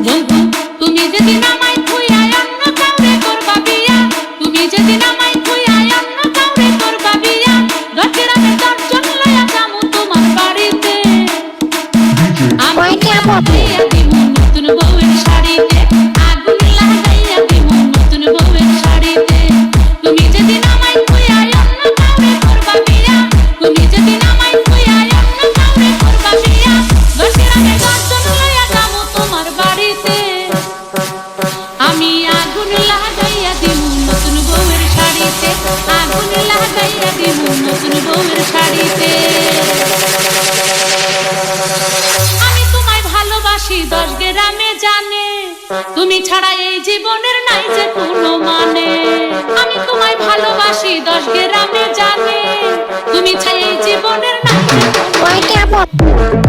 বন্ধু তুমি যেদিন আমায় থুইয়া অন্য কাউরে করবা বিয়া, তুমি যেদিন আমায় থুইয়া অন্য কাউরে করবা বিয়া, দশের আমি 10 জন লইয়া যামু তোমার বাড়িতে। আমি লাগাইয়া দিমু নতুন বউয়ের শাড়িতে, আগুন লাগাইয়া দিমু নতুন বউয়ের শাড়িতে। তুমি যেদিন আমায় থুইয়া অন্য কাউরে করবা বিয়া, তুমি যেদিন আমায় থুইয়া অন্য কাউরে করবা বিয়া, দশের আমি 10 জন লইয়া যামু তোমার বাড়িতে। আমি আগুন লাগাইয়া দিমু নতুন বউয়ের শাড়িতে, আগুন লাগাইয়া দিমু নতুন বউয়ের শাড়িতে। আমি তোমায় ভালোবাসি 10 গ্রামে জানে, তুমি ছাড়া এই জীবনের নাই যে কোনো মানে। আমি তোমায় ভালোবাসি 10 গ্রামে জানে, তুমি ছাড়া এই জীবনের নাই যে কোনো মানে।